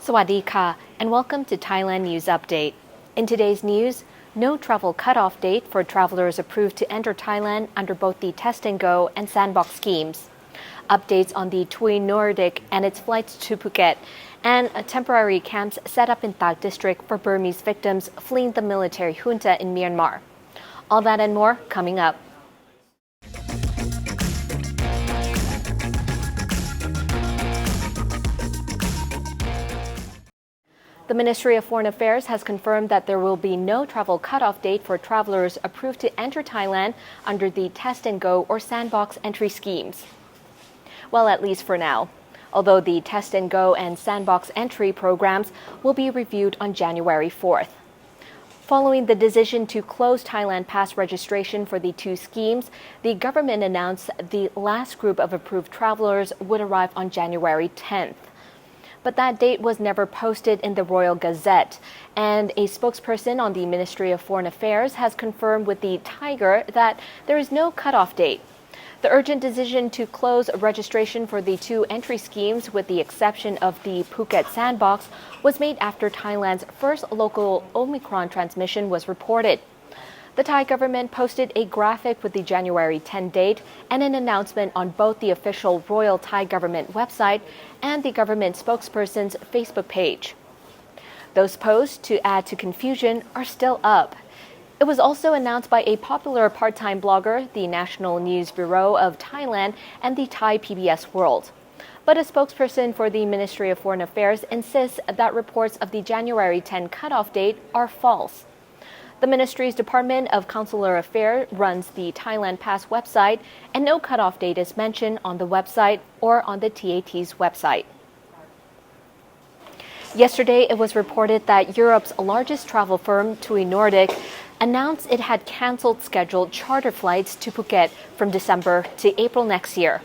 Sawadee-ka, and welcome to Thailand News Update. In today's news, no travel cutoff date for travelers approved to enter Thailand under both the Test and Go and Sandbox schemes. Updates on the TUI Nordic and its flights to Phuket, and temporary camps set up in Thag district for Burmese victims fleeing the military junta in Myanmar. All that and more coming up. The Ministry of Foreign Affairs has confirmed that there will be no travel cutoff date for travelers approved to enter Thailand under the Test and Go or Sandbox entry schemes. Well, at least for now. Although the Test and Go and Sandbox entry programs will be reviewed on January 4th. Following the decision to close Thailand Pass registration for the two schemes, the government announced the last group of approved travelers would arrive on January 10th. But that date was never posted in the Royal Gazette, and a spokesperson on the Ministry of Foreign Affairs has confirmed with the Thaiger that there is no cutoff date. The urgent decision to close registration for the two entry schemes, with the exception of the Phuket Sandbox, was made after Thailand's first local Omicron transmission was reported. The Thai government posted a graphic with the January 10 date and an announcement on both the official Royal Thai government website and the government spokesperson's Facebook page. Those posts, to add to confusion, are still up. It was also announced by a popular part-time blogger, the National News Bureau of Thailand, and the Thai PBS World. But a spokesperson for the Ministry of Foreign Affairs insists that reports of the January 10 cutoff date are false. The ministry's Department of Consular Affairs runs the Thailand Pass website, and no cutoff date is mentioned on the website or on the TAT's website. Yesterday, it was reported that Europe's largest travel firm, TUI Nordic, announced it had canceled scheduled charter flights to Phuket from December to April next year.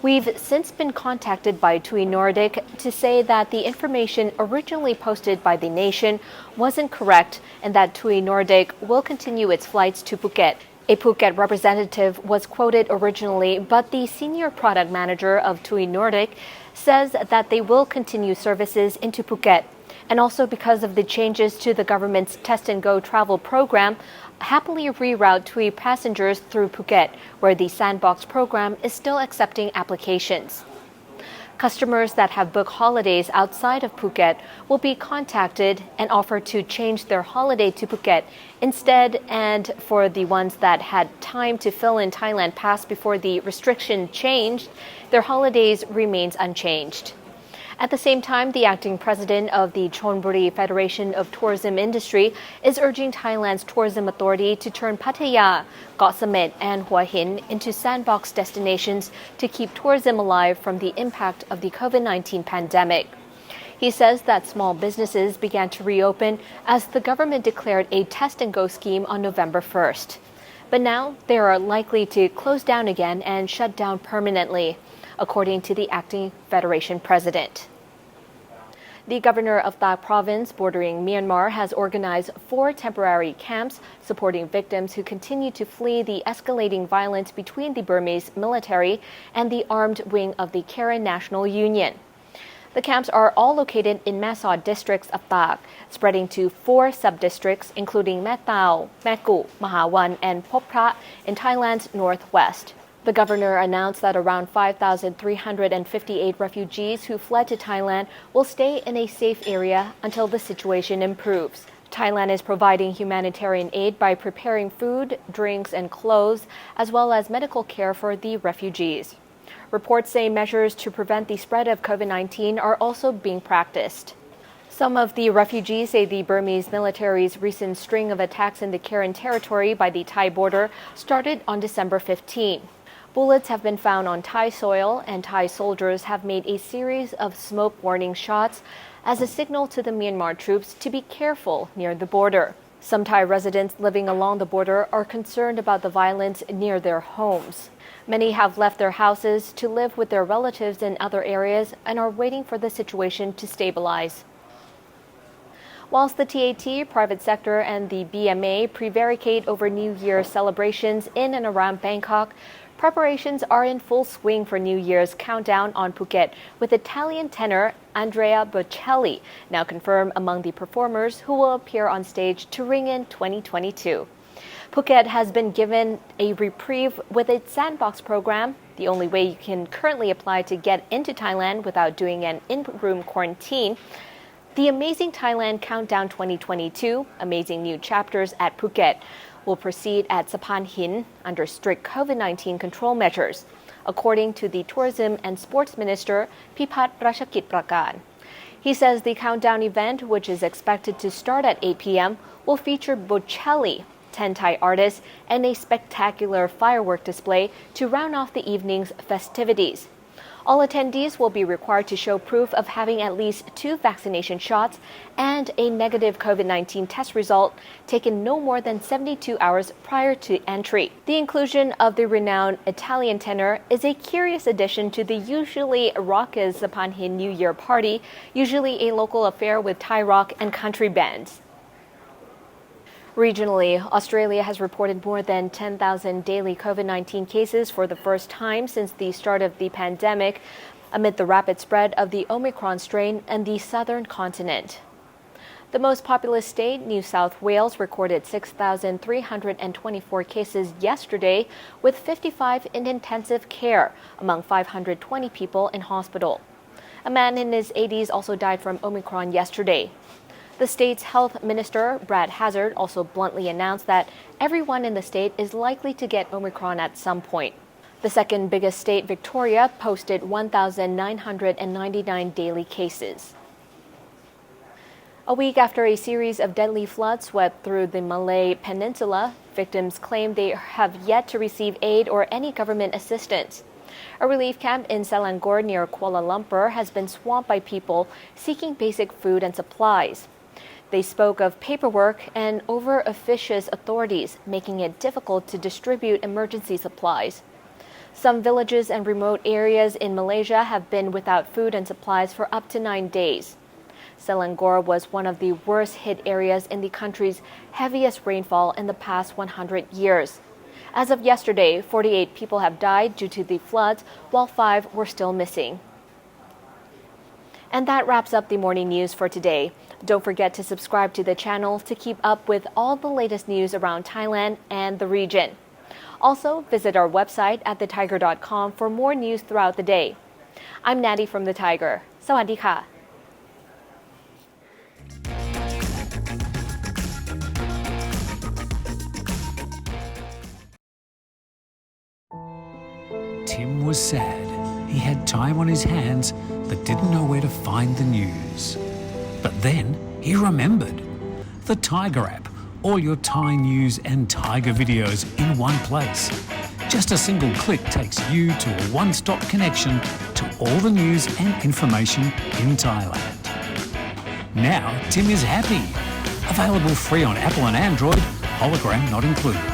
We've since been contacted by TUI Nordic to say that the information originally posted by the nation wasn't correct and that TUI Nordic will continue its flights to Phuket. A Phuket representative was quoted originally, but the senior product manager of TUI Nordic says that they will continue services into Phuket. And also because of the changes to the government's Test and Go travel program, happily reroute TUI passengers through Phuket, where the Sandbox Program is still accepting applications. Customers that have booked holidays outside of Phuket will be contacted and offered to change their holiday to Phuket instead, and for the ones that had time to fill in Thailand Pass before the restriction changed, their holidays remains unchanged. At the same time, the acting president of the Chonburi Federation of Tourism Industry is urging Thailand's tourism authority to turn Pattaya, Koh Samet, and Hua Hin into sandbox destinations to keep tourism alive from the impact of the COVID-19 pandemic. He says that small businesses began to reopen as the government declared a test and go scheme on November 1st. But now they are likely to close down again and shut down permanently, according to the acting federation president. The governor of Thag province bordering Myanmar has organized 4 temporary camps supporting victims who continue to flee the escalating violence between the Burmese military and the armed wing of the Karen National Union. The camps are all located in Masod districts of Thag, spreading to 4 sub-districts including Metao, Meku, Mahawan, and Phop Phra in Thailand's northwest. The governor announced that around 5,358 refugees who fled to Thailand will stay in a safe area until the situation improves. Thailand is providing humanitarian aid by preparing food, drinks, and clothes, as well as medical care for the refugees. Reports say measures to prevent the spread of COVID-19 are also being practiced. Some of the refugees say the Burmese military's recent string of attacks in the Karen territory by the Thai border started on December 15. Bullets have been found on Thai soil, and Thai soldiers have made a series of smoke warning shots as a signal to the Myanmar troops to be careful near the border. Some Thai residents living along the border are concerned about the violence near their homes. Many have left their houses to live with their relatives in other areas and are waiting for the situation to stabilize. Whilst the TAT, private sector, and the BMA prevaricate over New Year celebrations in and around Bangkok, Preparations are in full swing for New Year's countdown on Phuket, with Italian tenor Andrea Bocelli now confirmed among the performers who will appear on stage to ring in 2022. Phuket has been given a reprieve with its Sandbox Program, the only way you can currently apply to get into Thailand without doing an in-room quarantine. The Amazing Thailand Countdown 2022, Amazing New Chapters at Phuket, will proceed at Sapan Hin under strict COVID-19 control measures, according to the Tourism and Sports Minister Pipat Rashakit Prakan. He says the countdown event, which is expected to start at 8 p.m., will feature Bocelli, 10 Thai artists, and a spectacular firework display to round off the evening's festivities. All attendees will be required to show proof of having at least 2 vaccination shots and a negative COVID-19 test result taken no more than 72 hours prior to entry. The inclusion of the renowned Italian tenor is a curious addition to the usually raucous Sapan Hin New Year party, usually a local affair with Thai rock and country bands. Regionally, Australia has reported more than 10,000 daily COVID-19 cases for the first time since the start of the pandemic, amid the rapid spread of the Omicron strain in the southern continent. The most populous state, New South Wales, recorded 6,324 cases yesterday, with 55 in intensive care, among 520 people in hospital. A man in his 80s also died from Omicron yesterday. The state's health minister, Brad Hazzard, also bluntly announced that everyone in the state is likely to get Omicron at some point. The second biggest state, Victoria, posted 1,999 daily cases. A week after a series of deadly floods swept through the Malay Peninsula, victims claim they have yet to receive aid or any government assistance. A relief camp in Selangor near Kuala Lumpur has been swamped by people seeking basic food and supplies. They spoke of paperwork and over-officious authorities, making it difficult to distribute emergency supplies. Some villages and remote areas in Malaysia have been without food and supplies for up to 9 days. Selangor was one of the worst-hit areas in the country's heaviest rainfall in the past 100 years. As of yesterday, 48 people have died due to the floods, while 5 were still missing. And that wraps up the morning news for today. Don't forget to subscribe to the channel to keep up with all the latest news around Thailand and the region. Also, visit our website at thetiger.com for more news throughout the day. I'm Natty from the Thaiger. Sawadee ka. Tim was sad. He had time on his hands but didn't know where to find the news. But then he remembered. The Thaiger app, all your Thai news and Thaiger videos in one place. Just a single click takes you to a one-stop connection to all the news and information in Thailand. Now Tim is happy. Available free on Apple and Android, hologram not included.